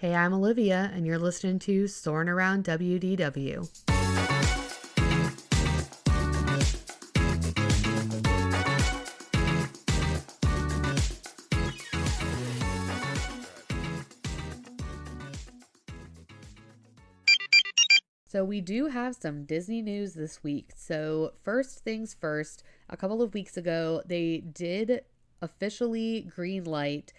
Hey, I'm Olivia, and you're listening to Soarin Around WDW. So we do have some Disney news this week. So first things first, a couple of weeks ago, they did officially greenlight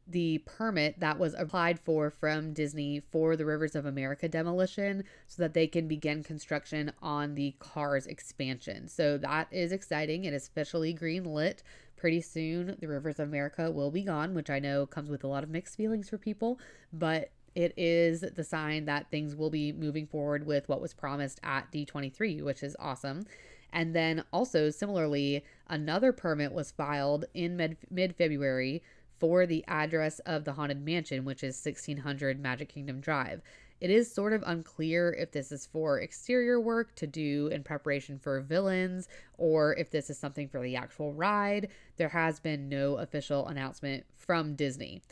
the permit that was applied for from Disney for the Rivers of America demolition so that they can begin construction on the Cars expansion. So that is exciting. It is officially greenlit. Pretty soon, the Rivers of America will be gone, which I know comes with a lot of mixed feelings for people, but it is the sign that things will be moving forward with what was promised at D23, which is awesome. And then also, similarly, another permit was filed in mid-February for the address of the Haunted Mansion, which is 1600 Magic Kingdom Drive. It is sort of unclear if this is for exterior work to do in preparation for villains or if this is something for the actual ride. There has been no official announcement from Disney.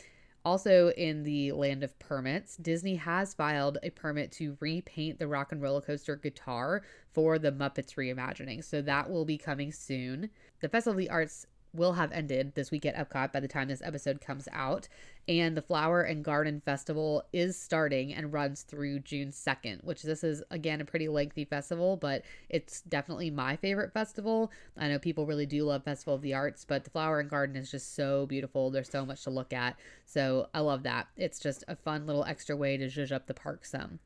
Also, in the land of permits, Disney has filed a permit to repaint the Rock and Roller Coaster guitar for the Muppets reimagining. So that will be coming soon. The Festival of the Arts will have ended this week at Epcot by the time this episode comes out. And the Flower and Garden Festival is starting and runs through June 2nd, which this is, again, a pretty lengthy festival, but it's definitely my favorite festival. I know people really do love Festival of the Arts, but the Flower and Garden is just so beautiful. There's so much to look at. So I love that. It's just a fun little extra way to zhuzh up the park some.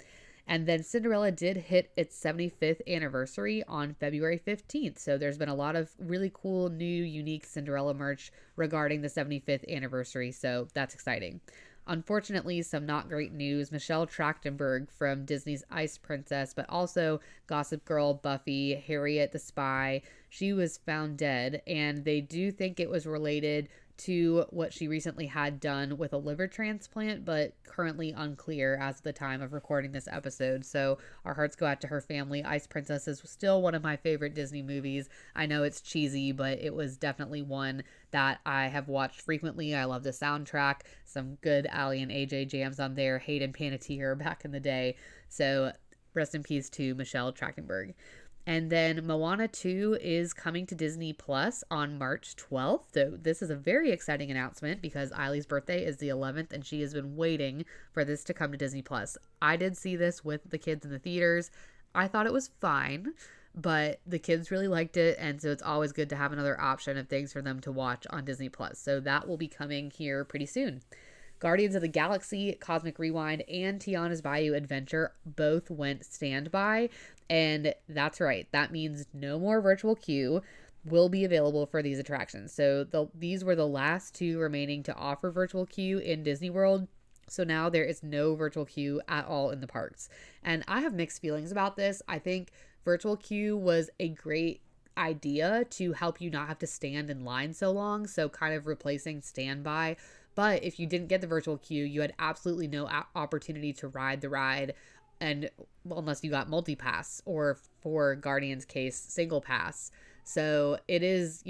And then Cinderella did hit its 75th anniversary on February 15th. So there's been a lot of really cool, new, unique Cinderella merch regarding the 75th anniversary. So that's exciting. Unfortunately, some not great news. Michelle Trachtenberg from Disney's Ice Princess, but also Gossip Girl, Buffy, Harriet the Spy, she was found dead. And they do think it was related to what she recently had done with a liver transplant, but currently unclear as of the time of recording this episode. So our hearts go out to her family. Ice Princess is still one of my favorite Disney movies. I know it's cheesy, but it was definitely one that I have watched frequently. I love the soundtrack. Some good Aili and AJ jams on there. Hayden Panettiere back in the day. So rest in peace to Michelle Trachtenberg. And then Moana 2 is coming to Disney Plus on March 12th. So this is a very exciting announcement because Eili's birthday is the 11th and she has been waiting for this to come to Disney Plus. I did see this with the kids in the theaters. I thought it was fine, but the kids really liked it, and so it's always good to have another option of things for them to watch on Disney Plus. So that will be coming here pretty soon. Guardians of the Galaxy, Cosmic Rewind, and Tiana's Bayou Adventure both went standby. And that's right. That means no more virtual queue will be available for these attractions. So these were the last two remaining to offer virtual queue in Disney World. So now there is no virtual queue at all in the parks. And I have mixed feelings about this. I think virtual queue was a great idea to help you not have to stand in line so long. So kind of replacing standby. But if you didn't get the virtual queue, you had absolutely no opportunity to ride the ride, and well, unless you got multi-pass or, for Guardians' case, single pass. So it is,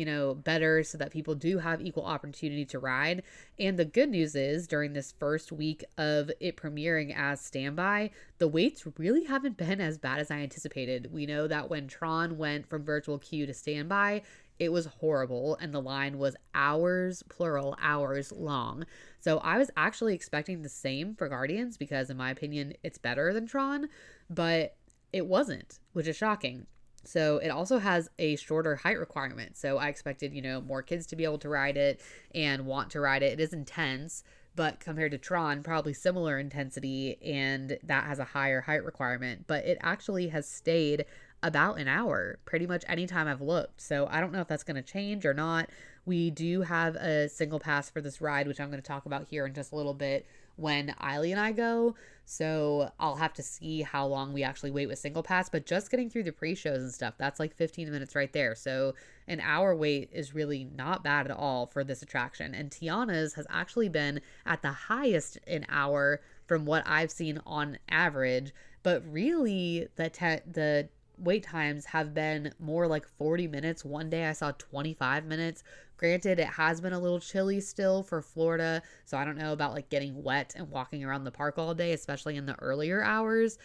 better so that people do have equal opportunity to ride. And the good news is, during this first week of it premiering as standby, the waits really haven't been as bad as I anticipated. We know that when Tron went from virtual queue to standby, it was horrible, and the line was hours, plural, hours long. So I was actually expecting the same for Guardians because, in my opinion, it's better than Tron, but it wasn't, which is shocking. So it also has a shorter height requirement. So I expected, more kids to be able to ride it and want to ride it. It is intense, but compared to Tron, probably similar intensity, and that has a higher height requirement. But it actually has stayed about an hour pretty much anytime I've looked. So I don't know if that's going to change or not. We do have a single pass for this ride, which I'm going to talk about here in just a little bit when Aili and I go. So I'll have to see how long we actually wait with single pass, but just getting through the pre-shows and stuff, that's like 15 minutes right there. So an hour wait is really not bad at all for this attraction. And Tiana's has actually been at the highest an hour from what I've seen on average, but really the wait times have been more like 40 minutes. One day I saw 25 minutes. Granted, it has been a little chilly still for Florida, so I don't know about like getting wet and walking around the park all day, especially in the earlier hours.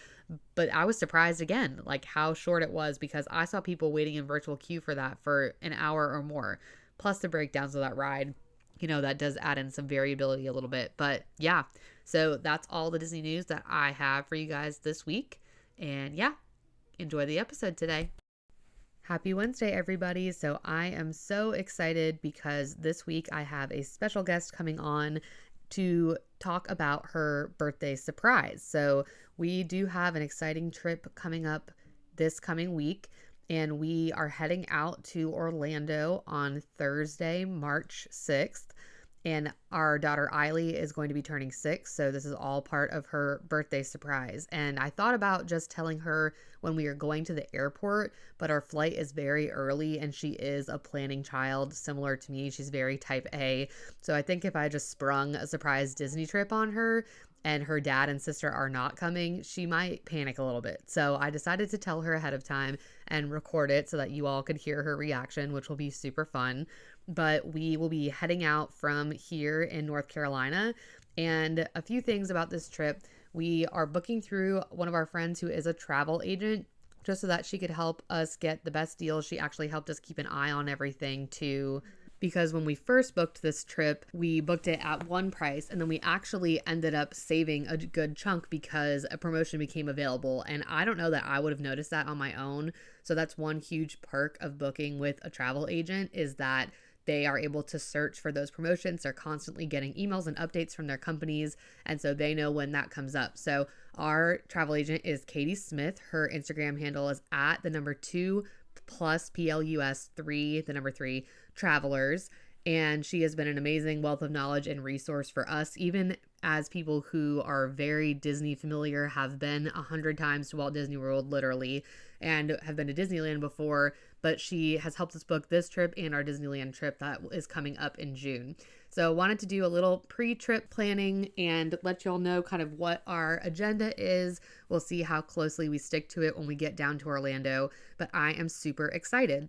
But I was surprised again, like how short it was, because I saw people waiting in virtual queue for that for an hour or more. Plus the breakdowns of that ride, that does add in some variability a little bit. But yeah, so that's all the Disney news that I have for you guys this week. And yeah, enjoy the episode today. Happy Wednesday, everybody. So I am so excited because this week I have a special guest coming on to talk about her birthday surprise. So we do have an exciting trip coming up this coming week, and we are heading out to Orlando on Thursday, March 6th. And our daughter Aili is going to be turning 6, so this is all part of her birthday surprise. And I thought about just telling her when we are going to the airport, but our flight is very early and she is a planning child similar to me. She's very type A. So I think if I just sprung a surprise Disney trip on her and her dad and sister are not coming, she might panic a little bit. So I decided to tell her ahead of time and record it so that you all could hear her reaction, which will be super fun. But we will be heading out from here in North Carolina. And a few things about this trip: we are booking through one of our friends who is a travel agent, just so that she could help us get the best deals. She actually helped us keep an eye on everything too, because when we first booked this trip, we booked it at one price, and then we actually ended up saving a good chunk because a promotion became available. And I don't know that I would have noticed that on my own. So that's one huge perk of booking with a travel agent, is that they are able to search for those promotions. They're constantly getting emails and updates from their companies, and so they know when that comes up. So our travel agent is Katie Smith. Her Instagram handle is at the number 2 plus PLUS 3, the number 3 travelers. And she has been an amazing wealth of knowledge and resource for us, even as people who are very Disney familiar, have been 100 times to Walt Disney World, literally, and have been to Disneyland before. But she has helped us book this trip and our Disneyland trip that is coming up in June. So wanted to do a little pre-trip planning and let y'all know kind of what our agenda is. We'll see how closely we stick to it when we get down to Orlando, but I am super excited.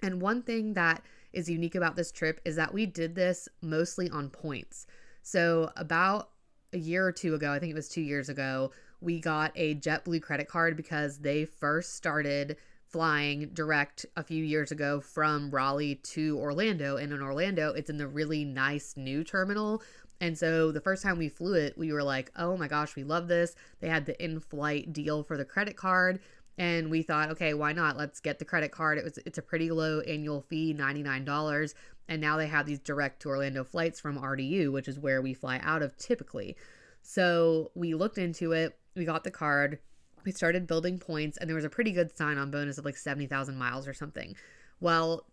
And one thing that is unique about this trip is that we did this mostly on points. So about a year or two ago, I think it was 2 years ago, we got a JetBlue credit card because they first started flying direct a few years ago from Raleigh to Orlando. And in Orlando, it's in the really nice new terminal. And so the first time we flew it, we were like, oh my gosh, we love this. They had the in-flight deal for the credit card. And we thought, okay, why not? Let's get the credit card. It's a pretty low annual fee, $99. And now they have these direct to Orlando flights from RDU, which is where we fly out of typically. So we looked into it. We got the card. We started building points, and there was a pretty good sign-on bonus of like 70,000 miles or something. Well,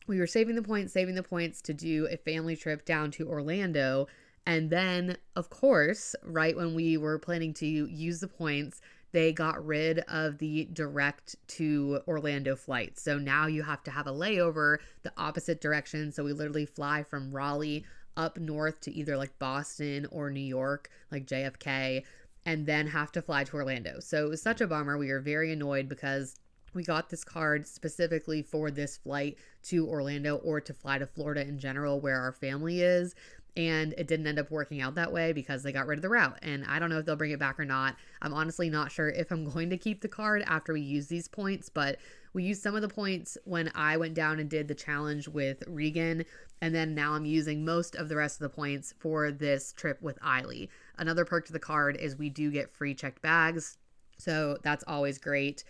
we were saving the points to do a family trip down to Orlando. And then, of course, right when we were planning to use the points, they got rid of the direct to Orlando flights. So now you have to have a layover the opposite direction. So we literally fly from Raleigh up north to either like Boston or New York, like JFK, and then have to fly to Orlando. So it was such a bummer. We were very annoyed because we got this card specifically for this flight to Orlando, or to fly to Florida in general, where our family is. And it didn't end up working out that way because they got rid of the route. And I don't know if they'll bring it back or not. I'm honestly not sure if I'm going to keep the card after we use these points, but we used some of the points when I went down and did the challenge with Regan. And then now I'm using most of the rest of the points for this trip with Aili. Another perk to the card is we do get free checked bags. So that's always great.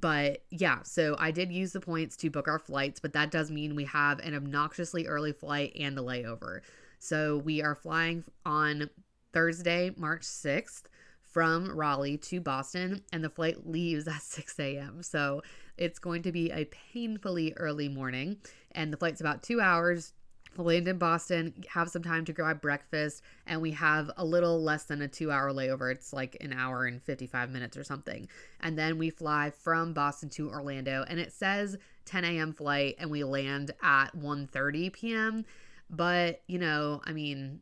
But yeah, so I did use the points to book our flights, but that does mean we have an obnoxiously early flight and a layover. So we are flying on Thursday, March 6th from Raleigh to Boston, and the flight leaves at 6 a.m. So it's going to be a painfully early morning, and the flight's about 2 hours. We'll land in Boston, have some time to grab breakfast, and we have a little less than a 2-hour layover. It's like an hour and 55 minutes or something. And then we fly from Boston to Orlando, and it says 10 a.m. flight, and we land at 1:30 p.m. But, I mean,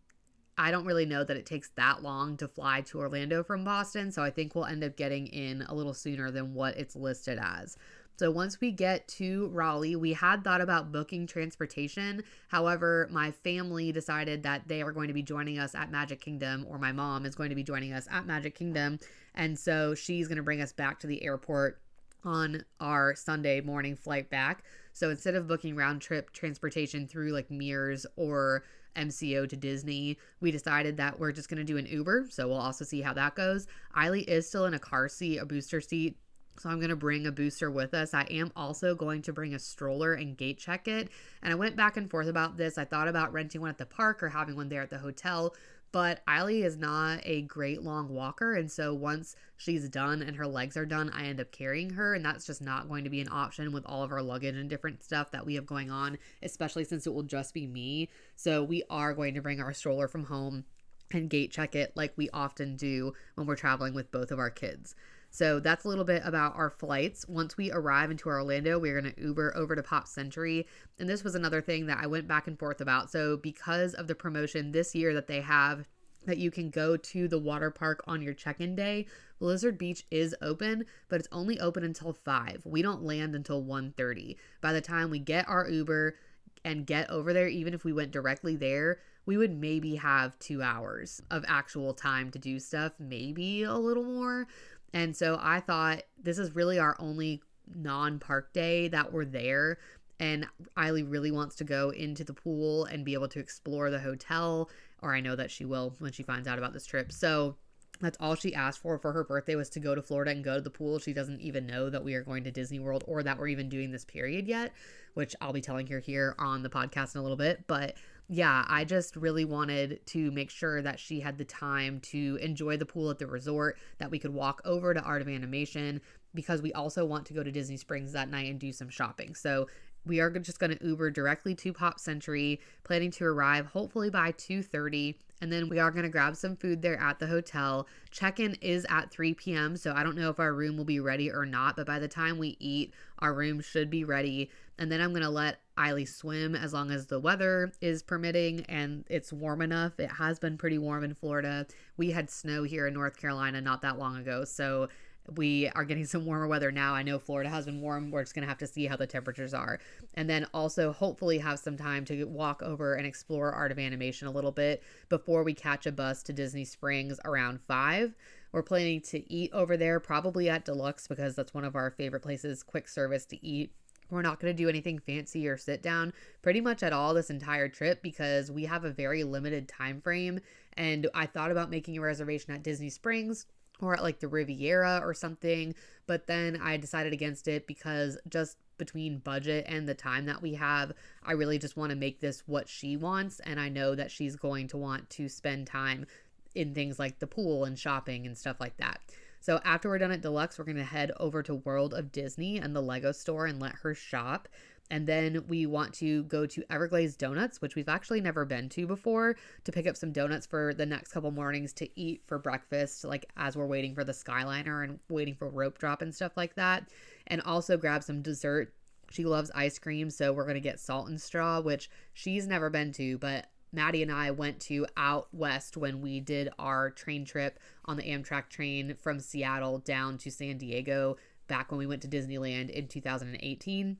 I don't really know that it takes that long to fly to Orlando from Boston, so I think we'll end up getting in a little sooner than what it's listed as. So once we get to Raleigh, we had thought about booking transportation. However, my family decided that they are going to be joining us at Magic Kingdom, or my mom is going to be joining us at Magic Kingdom. And so she's going to bring us back to the airport on our Sunday morning flight back. So instead of booking round trip transportation through like Mears or MCO to Disney, we decided that we're just going to do an Uber. So we'll also see how that goes. Aili is still in a car seat, a booster seat. So I'm going to bring a booster with us. I am also going to bring a stroller and gate check it. And I went back and forth about this. I thought about renting one at the park or having one there at the hotel. But Aili is not a great long walker. And so once she's done and her legs are done, I end up carrying her. And that's just not going to be an option with all of our luggage and different stuff that we have going on, especially since it will just be me. So we are going to bring our stroller from home and gate check it like we often do when we're traveling with both of our kids. So that's a little bit about our flights. Once we arrive into Orlando, we're going to Uber over to Pop Century. And this was another thing that I went back and forth about. So because of the promotion this year that they have, that you can go to the water park on your check-in day, Blizzard Beach is open, but it's only open until 5. We don't land until 1:30. By the time we get our Uber and get over there, even if we went directly there, we would maybe have 2 hours of actual time to do stuff, maybe a little more. And so I thought this is really our only non-park day that we're there. And Aili really wants to go into the pool and be able to explore the hotel, or I know that she will when she finds out about this trip. So that's all she asked for her birthday, was to go to Florida and go to the pool. She doesn't even know that we are going to Disney World or that we're even doing this period yet, which I'll be telling her here on the podcast in a little bit. But yeah, I just really wanted to make sure that she had the time to enjoy the pool at the resort, that we could walk over to Art of Animation, because we also want to go to Disney Springs that night and do some shopping. So we are just going to Uber directly to Pop Century, planning to arrive hopefully by 2:30. And then we are going to grab some food there at the hotel. Check-in is at 3 p.m. So I don't know if our room will be ready or not, but by the time we eat, our room should be ready. And then I'm going to let Aili swim as long as the weather is permitting and it's warm enough. It has been pretty warm in Florida. We had snow here in North Carolina not that long ago, so we are getting some warmer weather now. I know Florida has been warm. We're just going to have to see how the temperatures are. And then also hopefully have some time to walk over and explore Art of Animation a little bit before we catch a bus to Disney Springs around 5. We're planning to eat over there, probably at Deluxe, because that's one of our favorite places, quick service to eat. We're not going to do anything fancy or sit down pretty much at all this entire trip because we have a very limited time frame. And I thought about making a reservation at Disney Springs or at like the Riviera or something, but then I decided against it because just between budget and the time that we have, I really just want to make this what she wants. And I know that she's going to want to spend time in things like the pool and shopping and stuff like that. So after we're done at Deluxe, we're going to head over to World of Disney and the Lego store and let her shop. And then we want to go to Everglades Donuts, which we've actually never been to before, to pick up some donuts for the next couple mornings to eat for breakfast, like as we're waiting for the Skyliner and waiting for rope drop and stuff like that. And also grab some dessert. She loves ice cream, so we're going to get Salt and Straw, which she's never been to, but Maddie and I went to out west when we did our train trip on the Amtrak train from Seattle down to San Diego back when we went to Disneyland in 2018.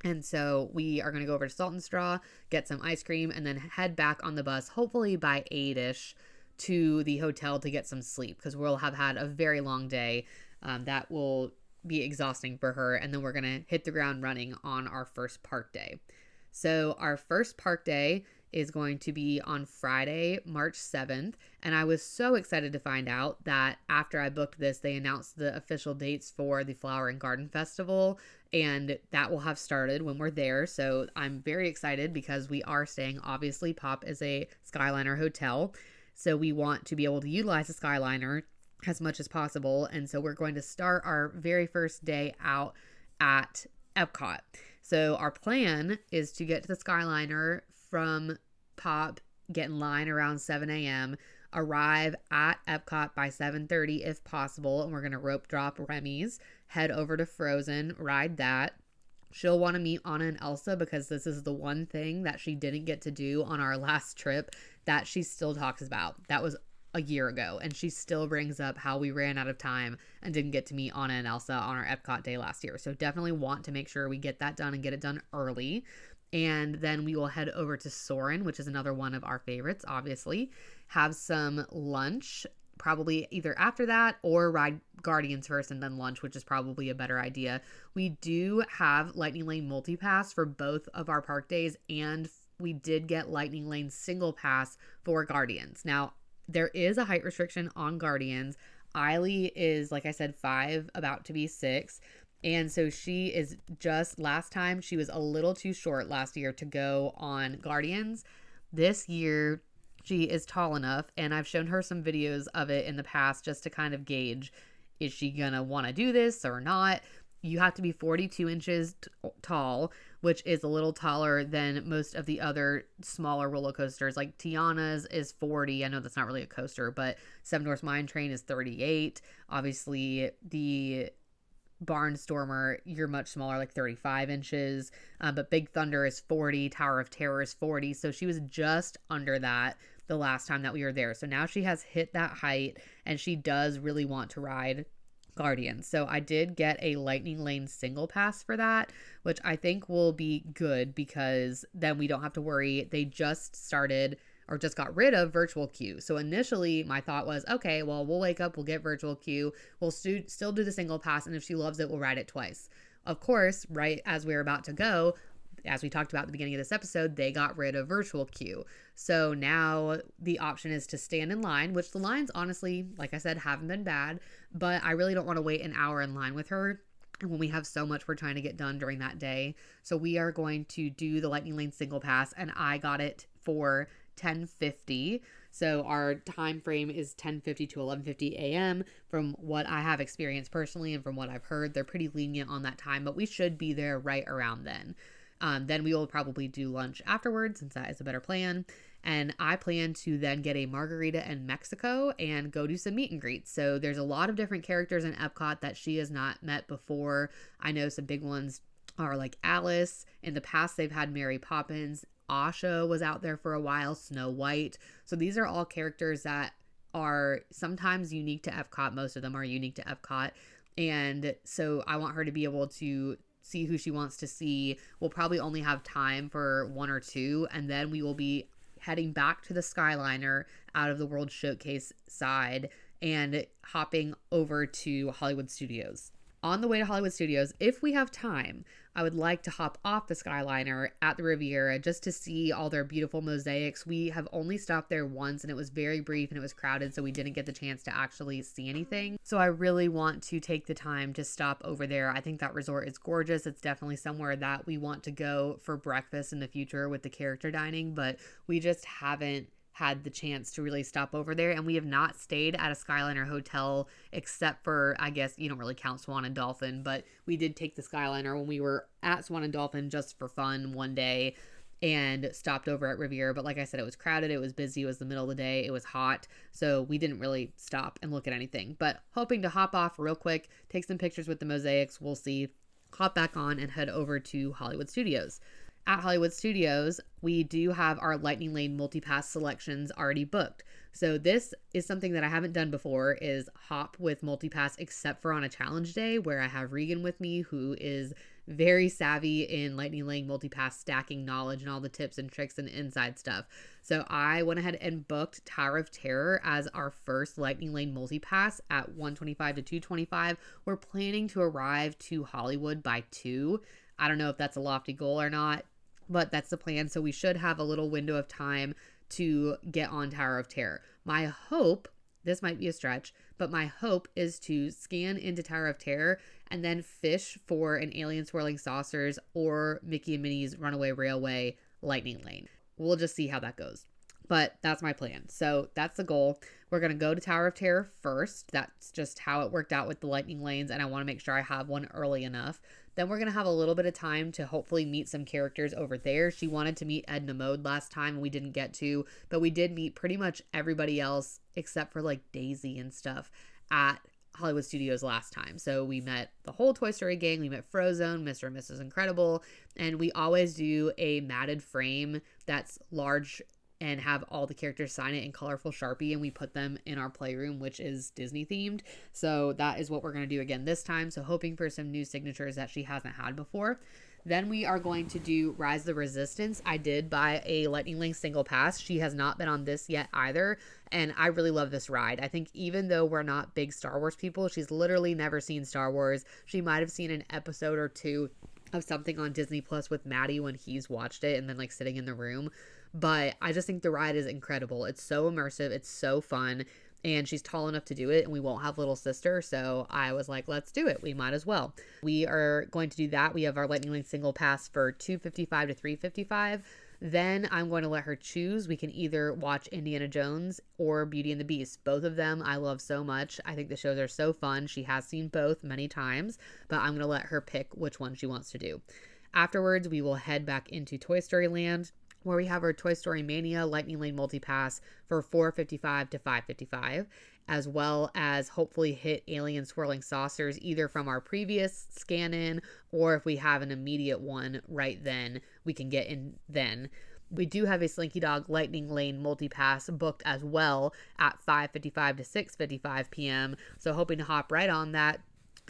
And so we are going to go over to Salt and Straw, get some ice cream, and then head back on the bus, hopefully by 8-ish, to the hotel to get some sleep because we'll have had a very long day. That will be exhausting for her. And then we're going to hit the ground running on our first park day. So our first park day is going to be on Friday, March 7th. And I was so excited to find out that after I booked this, they announced the official dates for the Flower and Garden Festival, and that will have started when we're there. So I'm very excited because we are staying, obviously, Pop is a Skyliner hotel. So we want to be able to utilize the Skyliner as much as possible. And so we're going to start our very first day out at Epcot. So our plan is to get to the Skyliner from Pop, get in line around 7 a.m., arrive at Epcot by 7:30 if possible, and we're going to rope drop Remy's, head over to Frozen, ride that. She'll want to meet Anna and Elsa because this is the one thing that she didn't get to do on our last trip that she still talks about. That was a year ago, and she still brings up how we ran out of time and didn't get to meet Anna and Elsa on our Epcot day last year. So definitely want to make sure we get that done and get it done early. And then we will head over to Soarin', which is another one of our favorites, obviously. Have some lunch, probably either after that or ride Guardians first and then lunch, which is probably a better idea. We do have Lightning Lane multi-pass for both of our park days, and we did get Lightning Lane single pass for Guardians. Now, there is a height restriction on Guardians. Aili is, like I said, 5, about to be 6. And so she is just, last time, she was a little too short last year to go on Guardians. This year, she is tall enough, and I've shown her some videos of it in the past just to kind of gauge, is she going to want to do this or not? You have to be 42 inches tall, which is a little taller than most of the other smaller roller coasters. Like Tiana's is 40. I know that's not really a coaster, but Seven Dwarfs Mine Train is 38. Obviously, the Barnstormer, you're much smaller, like 35 inches. But Big Thunder is 40. Tower of Terror is 40. So she was just under that the last time that we were there. So now she has hit that height, and she does really want to ride Guardians. So I did get a Lightning Lane single pass for that, which I think will be good because then we don't have to worry. They just started or just got rid of virtual queue. So initially my thought was, okay, well, we'll wake up, we'll get virtual queue, we'll still do the single pass, and if she loves it, we'll ride it twice. Of course, right as we're about to go, as we talked about at the beginning of this episode, they got rid of virtual queue. So now the option is to stand in line, which the lines, honestly, like I said, haven't been bad, but I really don't want to wait an hour in line with her when we have so much we're trying to get done during that day. So we are going to do the Lightning Lane single pass, and I got it for 10:50. So our time frame is 10:50 to 11:50 a.m. From what I have experienced personally and from what I've heard, they're pretty lenient on that time, but we should be there right around then. Then we will probably do lunch afterwards, since that is a better plan. And I plan to then get a margarita in Mexico and go do some meet and greets. So there's a lot of different characters in Epcot that she has not met before. I know some big ones are like Alice. In the past, they've had Mary Poppins. Asha was out there for a while, Snow White. So these are all characters that are sometimes unique to Epcot. Most of them are unique to Epcot. And so I want her to be able to see who she wants to see. We'll probably only have time for 1 or 2, and then we will be heading back to the Skyliner out of the World Showcase side and hopping over to Hollywood Studios. On the way to Hollywood Studios, if we have time, I would like to hop off the Skyliner at the Riviera just to see all their beautiful mosaics. We have only stopped there once, and it was very brief and it was crowded, so we didn't get the chance to actually see anything. So I really want to take the time to stop over there. I think that resort is gorgeous. It's definitely somewhere that we want to go for breakfast in the future with the character dining, but we just haven't had the chance to really stop over there, and we have not stayed at a Skyliner hotel except for, I guess you don't really count Swan and Dolphin, but we did take the Skyliner when we were at Swan and Dolphin just for fun one day and stopped over at Riviera. But like I said, it was crowded, it was busy, it was the middle of the day, it was hot, so we didn't really stop and look at anything, but hoping to hop off real quick, take some pictures with the mosaics, we'll see, hop back on and head over to Hollywood Studios. At Hollywood Studios, we do have our Lightning Lane multi-pass selections already booked. So this is something that I haven't done before, is hop with multi-pass, except for on a challenge day where I have Regan with me, who is very savvy in Lightning Lane multi-pass stacking knowledge and all the tips and tricks and inside stuff. So I went ahead and booked Tower of Terror as our first Lightning Lane multi-pass at 125 to 225. We're planning to arrive to Hollywood by 2. I don't know if that's a lofty goal or not, but that's the plan. So we should have a little window of time to get on Tower of Terror. My hope, this might be a stretch, but my hope is to scan into Tower of Terror and then fish for an Alien Swirling Saucers or Mickey and Minnie's Runaway Railway Lightning Lane. We'll just see how that goes. But that's my plan. So that's the goal. We're going to go to Tower of Terror first. That's just how it worked out with the Lightning Lanes, and I want to make sure I have one early enough. Then we're going to have a little bit of time to hopefully meet some characters over there. She wanted to meet Edna Mode last time, and we didn't get to, but we did meet pretty much everybody else except for like Daisy and stuff at Hollywood Studios last time. So we met the whole Toy Story gang. We met Frozone, Mr. and Mrs. Incredible, and we always do a matted frame that's large and have all the characters sign it in colorful Sharpie, and we put them in our playroom, which is Disney themed. So that is what we're going to do again this time. So hoping for some new signatures that she hasn't had before. Then we are going to do Rise of the Resistance. I did buy a Lightning Lane single pass. She has not been on this yet either, and I really love this ride. I think even though we're not big Star Wars people, she's literally never seen Star Wars. She might have seen an episode or two of something on Disney Plus with Maddie when he's watched it and then like sitting in the room. But I just think the ride is incredible. It's so immersive. It's so fun. And she's tall enough to do it, and we won't have little sister. So I was like, let's do it. We might as well. We are going to do that. We have our Lightning Lane single pass for $255 to $355. Then I'm going to let her choose. We can either watch Indiana Jones or Beauty and the Beast. Both of them I love so much. I think the shows are so fun. She has seen both many times, but I'm going to let her pick which one she wants to do. Afterwards, we will head back into Toy Story Land, where we have our Toy Story Mania Lightning Lane multi-pass for $455 to $555, as well as hopefully hit Alien Swirling Saucers either from our previous scan-in, or if we have an immediate one right then, we can get in then. We do have a Slinky Dog Lightning Lane multi-pass booked as well at 5:55 to 6:55 p.m., so hoping to hop right on that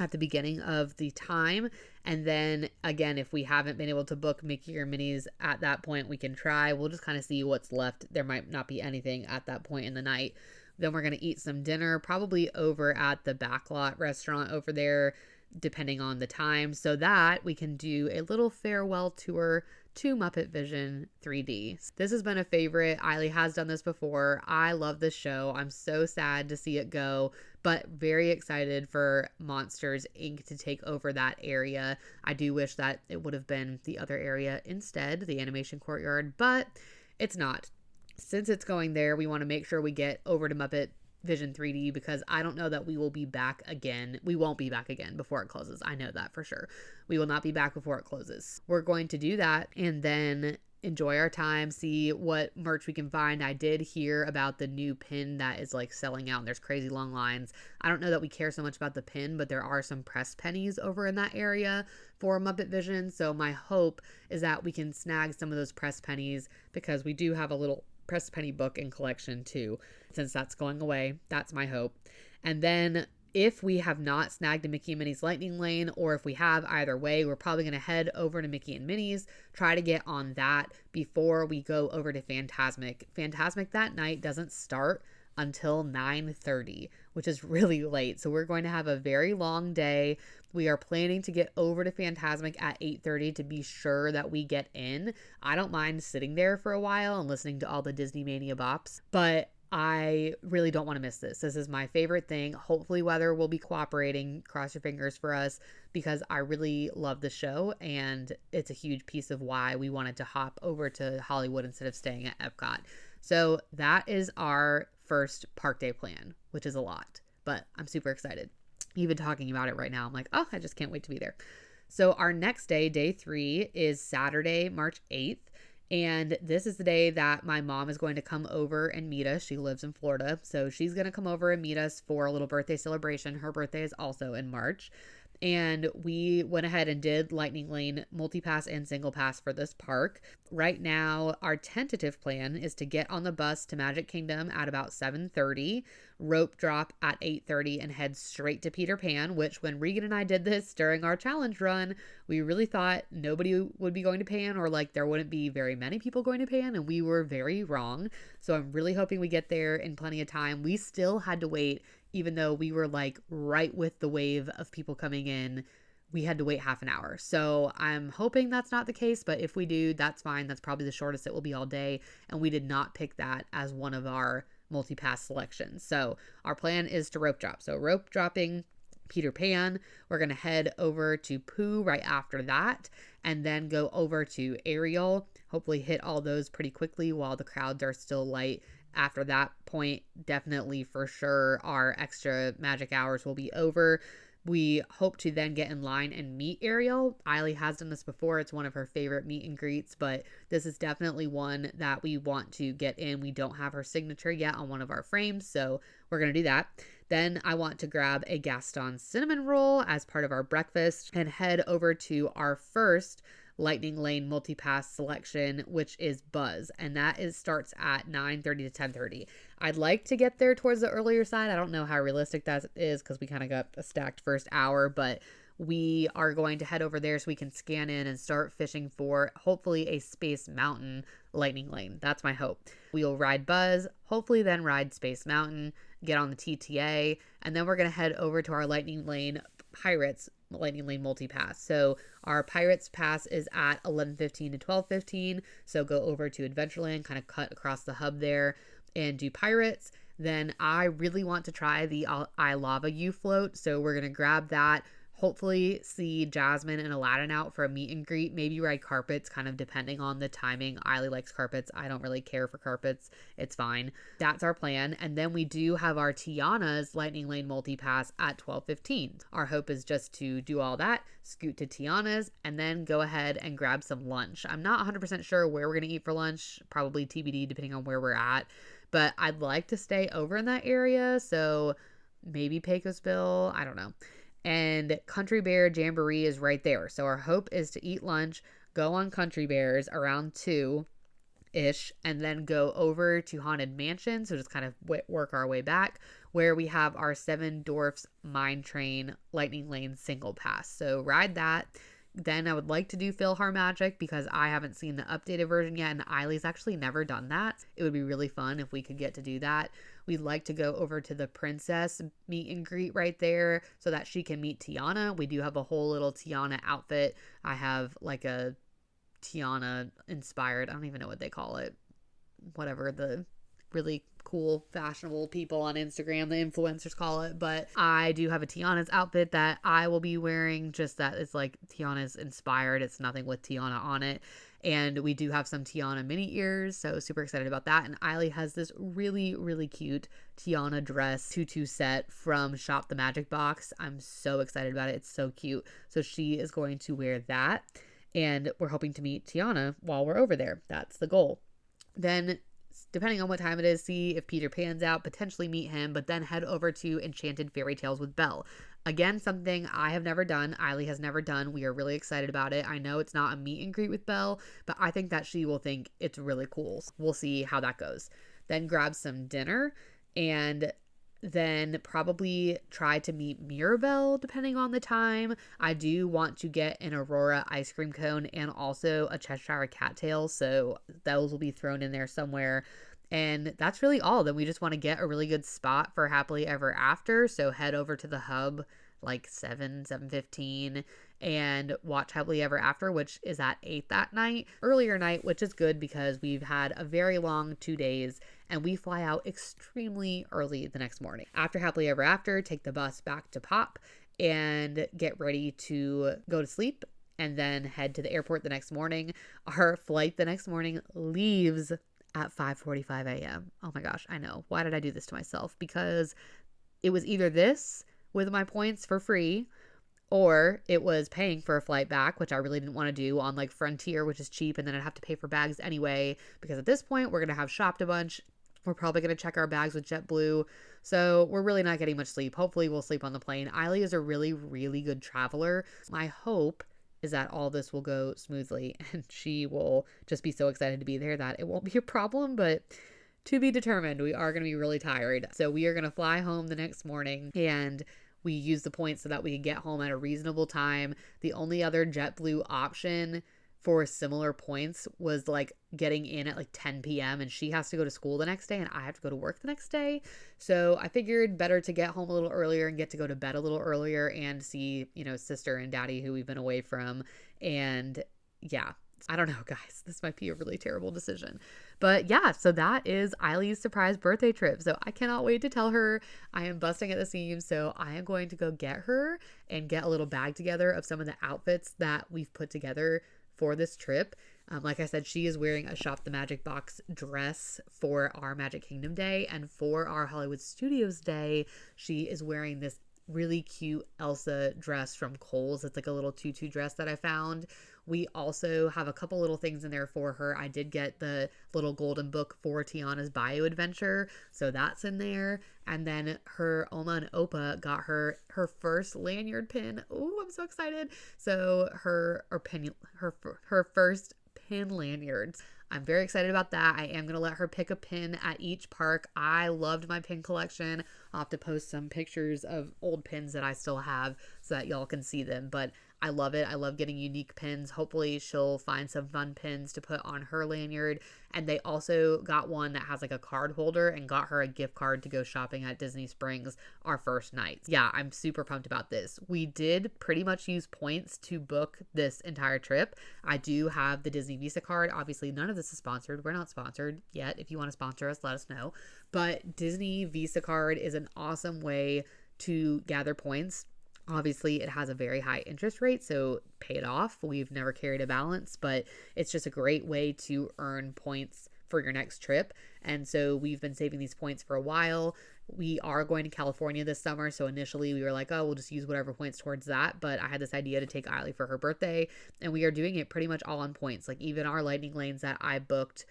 at the beginning of the time. And then again, if we haven't been able to book Mickey or Minnie's at that point, we can try. We'll just kind of see what's left. There might not be anything at that point in the night. Then we're going to eat some dinner, probably over at the Backlot restaurant over there, depending on the time, so that we can do a little farewell tour to Muppet Vision 3D. This has been a favorite. Aili has done this before. I love this show. I'm so sad to see it go, but very excited for Monsters Inc. to take over that area. I do wish that it would have been the other area instead, the animation courtyard, but it's not. Since it's going there, we want to make sure we get over to Muppet Vision 3D, because I don't know that we will be back again. We won't be back again before it closes. I know that for sure. We will not be back before it closes. We're going to do that and then enjoy our time, see what merch we can find. I did hear about the new pin that is like selling out and there's crazy long lines. I don't know that we care so much about the pin, but there are some press pennies over in that area for Muppet Vision. So my hope is that we can snag some of those press pennies, because we do have a little press penny book in collection too, since that's going away. That's my hope. And then if we have not snagged a Mickey and Minnie's Lightning Lane, or if we have, either way, we're probably going to head over to Mickey and Minnie's, try to get on that before we go over to Fantasmic. Fantasmic that night doesn't start until 9:30, which is really late. So we're going to have a very long day. We are planning to get over to Fantasmic at 8:30 to be sure that we get in. I don't mind sitting there for a while and listening to all the Disney Mania bops, but I really don't want to miss this. This is my favorite thing. Hopefully weather will be cooperating. Cross your fingers for us, because I really love the show and it's a huge piece of why we wanted to hop over to Hollywood instead of staying at Epcot. So that is our first park day plan, which is a lot, but I'm super excited. Even talking about it right now, I'm like, oh, I just can't wait to be there. So our next day, day 3, is Saturday, March 8th. And this is the day that my mom is going to come over and meet us. She lives in Florida, so she's going to come over and meet us for a little birthday celebration. Her birthday is also in March. And we went ahead and did Lightning Lane multi-pass and single pass for this park. Right now, our tentative plan is to get on the bus to Magic Kingdom at about 7:30, rope drop at 8:30, and head straight to Peter Pan, which when Regan and I did this during our challenge run, we really thought nobody would be going to Pan, or like there wouldn't be very many people going to Pan, and we were very wrong. So I'm really hoping we get there in plenty of time. We still had to wait, even though we were like right with the wave of people coming in, we had to wait half an hour. So I'm hoping that's not the case, but if we do, that's fine. That's probably the shortest it will be all day. And we did not pick that as one of our multi-pass selections. So our plan is to rope drop. So rope dropping Peter Pan, we're going to head over to Pooh right after that, and then go over to Ariel, hopefully hit all those pretty quickly while the crowds are still light. After that point, definitely for sure, our extra magic hours will be over. We hope to then get in line and meet Ariel. Aili has done this before. It's one of her favorite meet and greets, but this is definitely one that we want to get in. We don't have her signature yet on one of our frames, so we're going to do that. Then I want to grab a Gaston cinnamon roll as part of our breakfast and head over to our first Lightning Lane multi-pass selection, which is Buzz, and that starts at 9:30 to 10:30. I'd like to get there towards the earlier side. I don't know how realistic that is because we kind of got a stacked first hour, but we are going to head over there so we can scan in and start fishing for hopefully a Space Mountain Lightning Lane. That's my hope. We'll ride Buzz, hopefully then ride Space Mountain, get on the TTA, and then we're going to head over to our Lightning Lane Pirates Lightning Lane multi-pass. So our Pirates pass is at 11:15 to 12:15. So go over to Adventureland, kind of cut across the hub there and do Pirates. Then I really want to try the I Lava You float. So we're going to grab that. Hopefully see Jasmine and Aladdin out for a meet and greet. Maybe ride carpets, kind of depending on the timing. Aili likes carpets. I don't really care for carpets. It's fine. That's our plan. And then we do have our Tiana's Lightning Lane multi-pass at 12:15. Our hope is just to do all that, scoot to Tiana's, and then go ahead and grab some lunch. I'm not 100% sure where we're going to eat for lunch. Probably TBD depending on where we're at. But I'd like to stay over in that area. So maybe Pecosville. I don't know. And Country Bear Jamboree is right there. So our hope is to eat lunch, go on Country Bears around 2-ish, and then go over to Haunted Mansion. So just kind of work our way back where we have our Seven Dwarfs Mine Train Lightning Lane single pass. So ride that. Then I would like to do PhilharMagic because I haven't seen the updated version yet, and Eili's actually never done that. It would be really fun if we could get to do that. We'd like to go over to the Princess meet and greet right there so that she can meet Tiana. We do have a whole little Tiana outfit. I have like a Tiana inspired, I don't even know what they call it. Whatever the really cool, fashionable people on Instagram, the influencers call it. But I do have a Tiana's outfit that I will be wearing, just that it's like Tiana's inspired. It's nothing with Tiana on it. And we do have some Tiana mini ears, so super excited about that. And Aili has this really, really cute Tiana dress tutu set from Shop the Magic Box. I'm so excited about it. It's so cute. So she is going to wear that. And we're hoping to meet Tiana while we're over there. That's the goal. Then, depending on what time it is, see if Peter Pan's out, potentially meet him, but then head over to Enchanted Fairy Tales with Belle. Again, something I have never done. Aili has never done. We are really excited about it. I know it's not a meet and greet with Belle, but I think that she will think it's really cool. We'll see how that goes. Then grab some dinner and then probably try to meet Mirabelle depending on the time. I do want to get an Aurora ice cream cone and also a Cheshire cattail, so those will be thrown in there somewhere. And that's really all. Then we just want to get a really good spot for Happily Ever After, so head over to the hub like 7:15 and watch Happily Ever After, which is at 8 that night. Earlier night, which is good because we've had a very long 2 days and we fly out extremely early the next morning. After Happily Ever After, take the bus back to Pop and get ready to go to sleep and then head to the airport the next morning. Our flight the next morning leaves at 5:45 a.m. Oh my gosh, I know. Why did I do this to myself? Because it was either this with my points for free, or it was paying for a flight back, which I really didn't want to do on like Frontier, which is cheap, and then I'd have to pay for bags anyway, because at this point we're going to have shopped a bunch. We're probably going to check our bags with JetBlue, so we're really not getting much sleep. Hopefully we'll sleep on the plane. Aili is a really, really good traveler. My hope is that all this will go smoothly and she will just be so excited to be there that it won't be a problem, but to be determined. We are going to be really tired. So we are going to fly home the next morning and we use the points so that we can get home at a reasonable time. The only other JetBlue option for similar points was like getting in at like 10 p.m. and she has to go to school the next day and I have to go to work the next day. So I figured better to get home a little earlier and get to go to bed a little earlier and see, sister and daddy who we've been away from. And yeah, I don't know, guys, this might be a really terrible decision. But yeah, so that is Eili's surprise birthday trip. So I cannot wait to tell her. I am busting at the seams. So I am going to go get her and get a little bag together of some of the outfits that we've put together for this trip. Like I said, she is wearing a Shop the Magic Box dress for our Magic Kingdom Day, and for our Hollywood Studios Day, she is wearing this really cute Elsa dress from Kohl's. It's like a little tutu dress that I found. We also have a couple little things in there for her. I did get the little golden book for Tiana's bio adventure, so that's in there. And then her Oma and Opa got her first lanyard pin. Oh, I'm so excited. So her first pin lanyards. I'm very excited about that. I am going to let her pick a pin at each park. I loved my pin collection. I'll have to post some pictures of old pins that I still have so that y'all can see them. But I love it. I love getting unique pins. Hopefully she'll find some fun pins to put on her lanyard. And they also got one that has like a card holder and got her a gift card to go shopping at Disney Springs our first night. Yeah, I'm super pumped about this. We did pretty much use points to book this entire trip. I do have the Disney Visa card. Obviously, none of this is sponsored. We're not sponsored yet. If you want to sponsor us, let us know. But Disney Visa card is an awesome way to gather points. Obviously, it has a very high interest rate, so pay it off. We've never carried a balance, but it's just a great way to earn points for your next trip. And so we've been saving these points for a while. We are going to California this summer, so initially we were like, oh, we'll just use whatever points towards that. But I had this idea to take Aili for her birthday, and we are doing it pretty much all on points. Like even our lightning lanes that I booked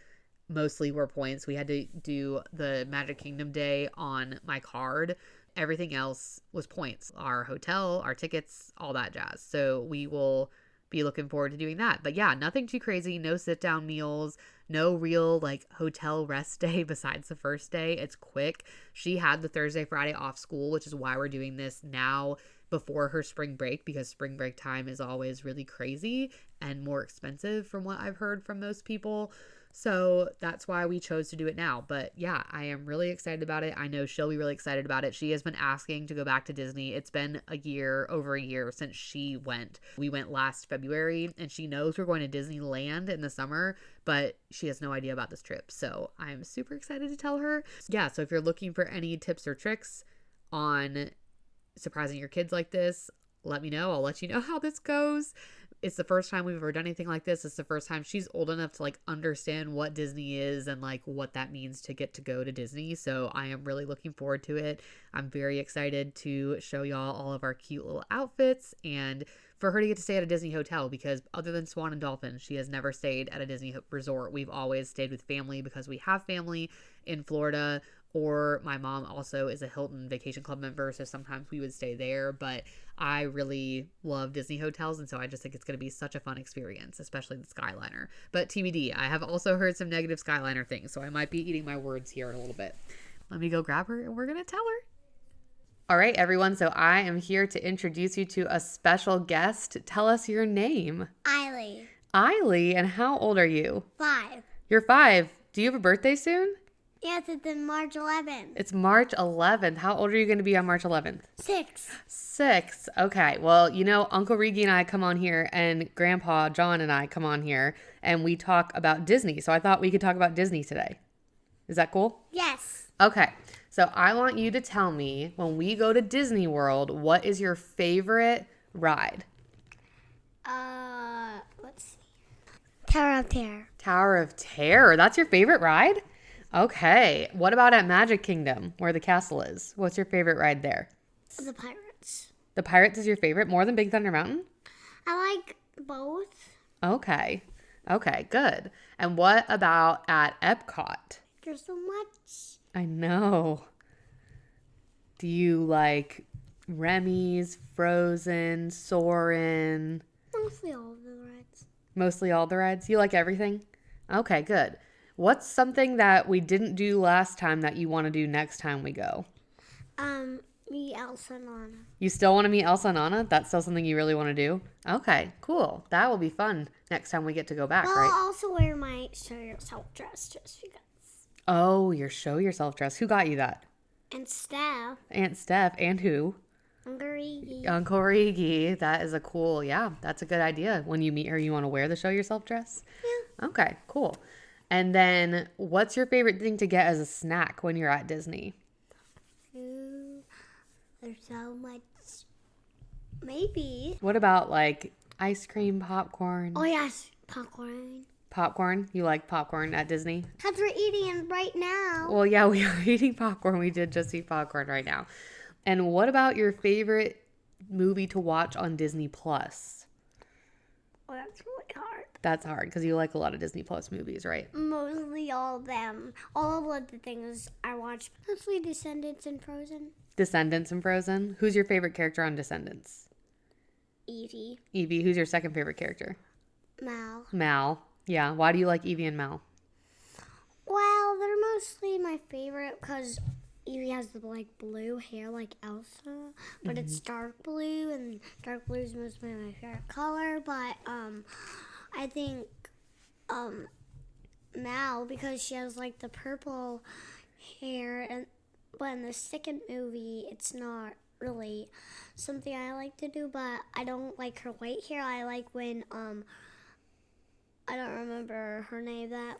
mostly were points. We had to do the Magic Kingdom day on my card. Everything else was points. Our hotel, our tickets, all that jazz. So we will be looking forward to doing that. But yeah, nothing too crazy. No sit down meals. No real like hotel rest day besides the first day. It's quick. She had the Thursday, Friday off school, which is why we're doing this now before her spring break, because spring break time is always really crazy and more expensive from what I've heard from most people. So that's why we chose to do it now. But yeah, I am really excited about it. I know she'll be really excited about it. She has been asking to go back to Disney. It's been over a year since she went. We went last February, and she knows we're going to Disneyland in the summer, but she has no idea about this trip. So I'm super excited to tell her. Yeah, so if you're looking for any tips or tricks on surprising your kids like this, let me know. I'll let you know how this goes. It's the first time we've ever done anything like this. It's the first time she's old enough to like understand what Disney is and like what that means to get to go to Disney. So I am really looking forward to it. I'm very excited to show y'all all of our cute little outfits and for her to get to stay at a Disney hotel, because other than Swan and Dolphin, she has never stayed at a Disney resort. We've always stayed with family because we have family in Florida, or my mom also is a Hilton Vacation Club member, so sometimes we would stay there. But I really love Disney hotels, and so I just think it's going to be such a fun experience, especially the Skyliner. But TBD, I have also heard some negative Skyliner things, so I might be eating my words here in a little bit. Let me go grab her, and we're going to tell her. All right, everyone, so I am here to introduce you to a special guest. Tell us your name. Aili. Aili, and how old are you? 5. You're 5. Do you have a birthday soon? Yes, it's in March 11th. It's March 11th. How old are you going to be on March 11th? 6. 6. Okay. Well, you know, Uncle Rigi and I come on here, and Grandpa John and I come on here, and we talk about Disney. So I thought we could talk about Disney today. Is that cool? Yes. Okay. So I want you to tell me, when we go to Disney World, what is your favorite ride? Let's see. Tower of Terror. Tower of Terror. That's your favorite ride? Okay. What about at Magic Kingdom, where the castle is? What's your favorite ride there? The Pirates. The Pirates is your favorite, more than Big Thunder Mountain? I like both. Okay. Okay, good. And what about at Epcot? There's so much. I know. Do you like Remy's, Frozen, Soarin'? Mostly all of the rides. Mostly all the rides? You like everything? Okay, good. What's something that we didn't do last time that you want to do next time we go? Meet Elsa and Anna. You still want to meet Elsa and Anna? That's still something you really want to do? Okay, cool. That will be fun next time we get to go back, right? I'll also wear my show yourself dress just because. Oh, your show yourself dress. Who got you that? And Steph. Aunt Steph. And who? Uncle Rigi. Uncle Rigi. That is that's a good idea. When you meet her, you want to wear the show yourself dress? Yeah. Okay, cool. And then what's your favorite thing to get as a snack when you're at Disney? Food. There's so much. Maybe. What about like ice cream, popcorn? Oh, yes. Popcorn. Popcorn? You like popcorn at Disney? Because we're eating it right now. Well, yeah, we are eating popcorn. We did just eat popcorn right now. And what about your favorite movie to watch on Disney Plus? Well, that's really hard. That's hard because you like a lot of Disney Plus movies, right? Mostly all of them. All of the things I watch. Mostly Descendants and Frozen. Descendants and Frozen. Who's your favorite character on Descendants? Evie. Evie. Who's your second favorite character? Mal. Mal. Yeah. Why do you like Evie and Mal? Well, they're mostly my favorite because Evie has the blue hair like Elsa, but it's dark blue, and dark blue is mostly my favorite color. But I think Mal, because she has like the purple hair, but in the second movie it's not really something I like to do. But I don't like her white hair. I like when I don't remember her name, that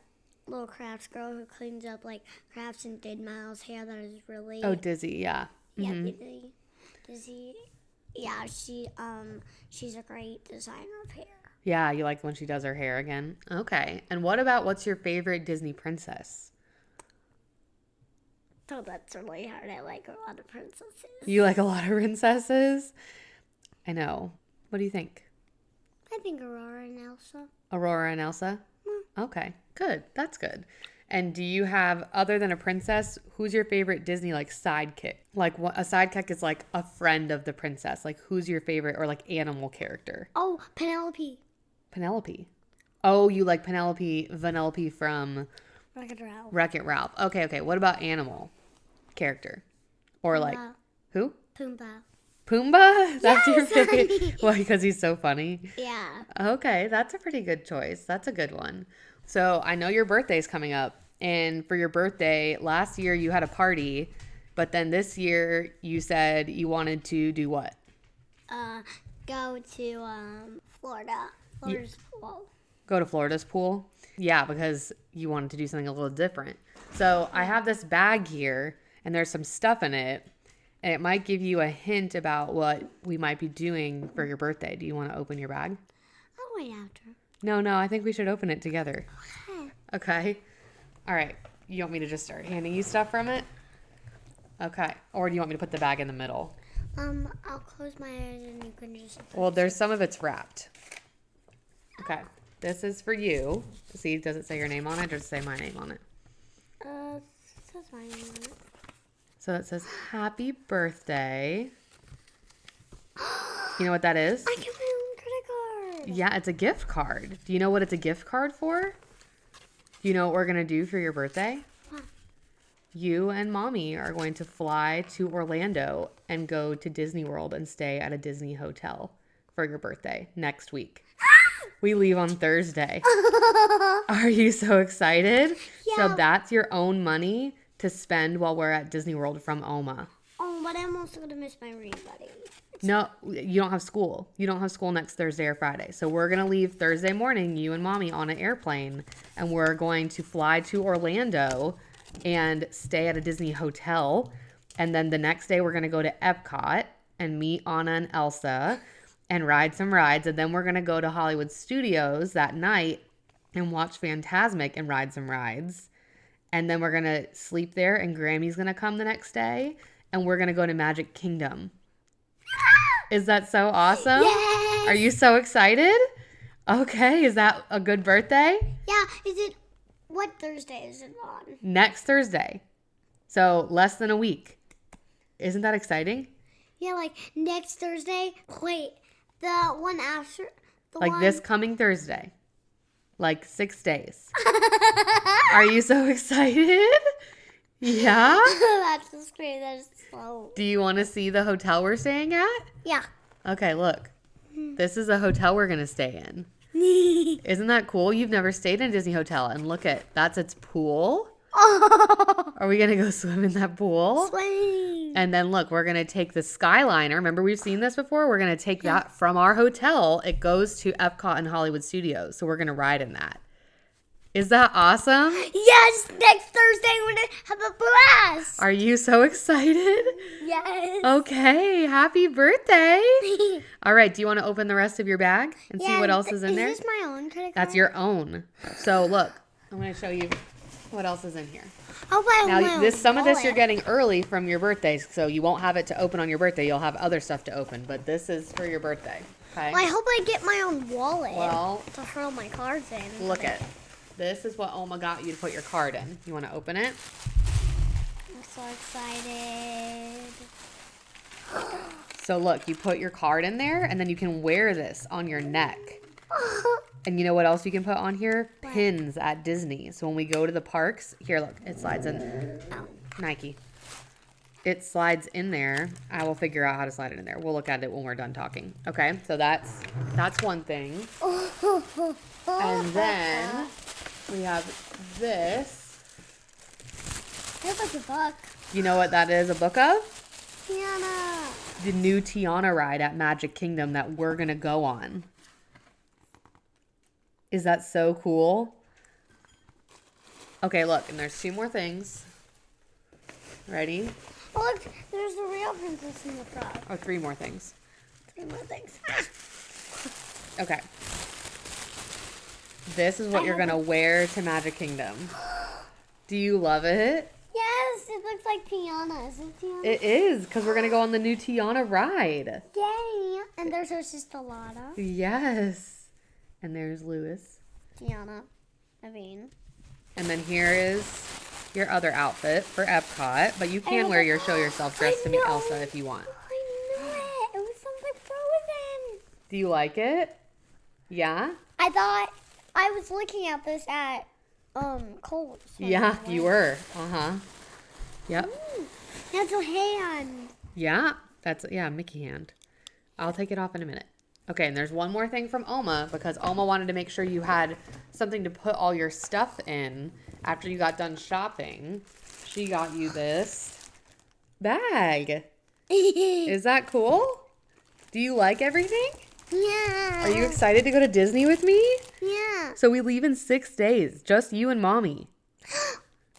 little crafts girl who cleans up like crafts and did Miles' hair. That is really Dizzy, yeah. Yeah, Dizzy. Yeah, she's a great designer of hair. Yeah, you like when she does her hair again. Okay. And what's your favorite Disney princess? Oh, that's really hard. I like a lot of princesses. You like a lot of princesses? I know. What do you think? I think Aurora and Elsa. Aurora and Elsa? Okay, good. That's good. And do you have, other than a princess, who's your favorite Disney sidekick? Like a sidekick is like a friend of the princess. Like who's your favorite or animal character? Oh, Penelope. Penelope. Oh, you like Vanellope from Wreck-It Ralph. Wreck-It Ralph. Okay. What about animal character? Or Pumbaa. Who? Pumbaa. Pumbaa? That's your Yes, favorite? honey. Why, because he's so funny? Yeah. Okay, that's a pretty good choice. That's a good one. So I know your birthday's coming up. And for your birthday, last year you had a party. But then this year you said you wanted to do what? Go to Florida. Florida's pool. Go to Florida's pool? Yeah, because you wanted to do something a little different. So I have this bag here, and there's some stuff in it. And it might give you a hint about what we might be doing for your birthday. Do you want to open your bag? I'll wait after. No, I think we should open it together. Okay. Okay. All right. You want me to just start handing you stuff from it? Okay. Or do you want me to put the bag in the middle? I'll close my eyes and you can just... Well, there's some of it's wrapped. Okay. This is for you. See, does it say your name on it or does it say my name on it? It says my name on it. So it says, happy birthday. You know what that is? I get my own credit card. Yeah, it's a gift card. Do you know what it's a gift card for? Do you know what we're going to do for your birthday? What? You and Mommy are going to fly to Orlando and go to Disney World and stay at a Disney hotel for your birthday next week. We leave on Thursday. Are you so excited? Yeah. So that's your own money to spend while we're at Disney World from Oma. Oh, but I'm also going to miss my reading buddy. No, you don't have school. You don't have school next Thursday or Friday. So we're going to leave Thursday morning, you and Mommy, on an airplane. And we're going to fly to Orlando and stay at a Disney hotel. And then the next day we're going to go to Epcot and meet Anna and Elsa and ride some rides. And then we're going to go to Hollywood Studios that night and watch Fantasmic and ride some rides. And then we're going to sleep there, and Grammy's going to come the next day, and we're going to go to Magic Kingdom. Is that so awesome? Yes! Are you so excited? Okay, is that a good birthday? Yeah, what Thursday is it on? Next Thursday. So less than a week. Isn't that exciting? Yeah, next Thursday. Wait, the one after. This coming Thursday. 6 days. Are you so excited? Yeah? That's just great. That's so... Do you want to see the hotel we're staying at? Yeah. Okay, look. This is a hotel we're going to stay in. Isn't that cool? You've never stayed in a Disney hotel. And look that's its pool. Are we going to go swim in that pool? Swim. And then look, we're going to take the Skyliner. Remember we've seen this before? We're going to take that from our hotel. It goes to Epcot and Hollywood Studios. So we're going to ride in that. Is that awesome? Yes, next Thursday we're going to have a blast. Are you so excited? Yes. Okay, happy birthday. All right, do you want to open the rest of your bag and see what else is in there? Is this my own credit card? That's your own. So look, I'm going to show you What else is in here? I'll buy my Now, own some of this you're wallet. getting early from your birthday, so you won't have it to open on your birthday. You'll have other stuff to open, but this is for your birthday. Okay? Well, I hope I get my own wallet Well, to throw my cards in. look at this is what Oma got you to put your card in. You want to open it? I'm so excited. So look, you put your card in there, and then you can wear this on your neck. And you know what else you can put on here? What? Pins at Disney. So when we go to the parks, here, look, it slides in. Nike. It slides in there. I will figure out how to slide it in there. We'll look at it when we're done talking. Okay, so that's one thing. And then we have this. Here's like a book. You know what that is a book of? Tiana. The new Tiana ride at Magic Kingdom that we're going to go on. Is that so cool? Okay, look, and there's 2 more things. Ready? Oh, look, there's the real princess in the frog. Or 3 more things. 3 more things. Okay. This is what you're going to wear to Magic Kingdom. Do you love it? Yes, it looks like Tiana. Is it Tiana? It is, because we're going to go on the new Tiana ride. Yay! And there's her sister Lana. Yes. And there's Lewis. Tiana. Naveen. And then here is your other outfit for Epcot. But you can wear your show yourself dress to meet Elsa if you want. I knew it. It was something frozen. Do you like it? Yeah? I thought I was looking at this at Kohl's. Yeah, you were. Uh-huh. Yep. That's a hand. Yeah. Mickey hand. I'll take it off in a minute. Okay, and there's one more thing from Oma because Oma wanted to make sure you had something to put all your stuff in after you got done shopping. She got you this bag. Is that cool? Do you like everything? Yeah. Are you excited to go to Disney with me? Yeah. So we leave in 6 days, just you and Mommy.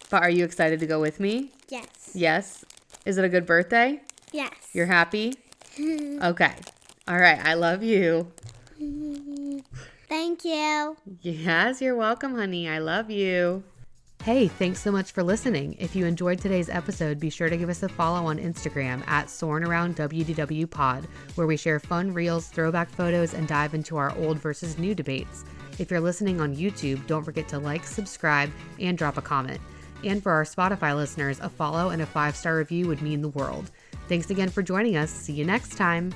But are you excited to go with me? Yes. Yes. Is it a good birthday? Yes. You're happy? Okay. All right. I love you. Thank you. Yes, you're welcome, honey. I love you. Hey, thanks so much for listening. If you enjoyed today's episode, be sure to give us a follow on Instagram at Soarin Around WDW Pod, where we share fun reels, throwback photos, and dive into our old versus new debates. If you're listening on YouTube, don't forget to like, subscribe, and drop a comment. And for our Spotify listeners, a follow and a 5-star review would mean the world. Thanks again for joining us. See you next time.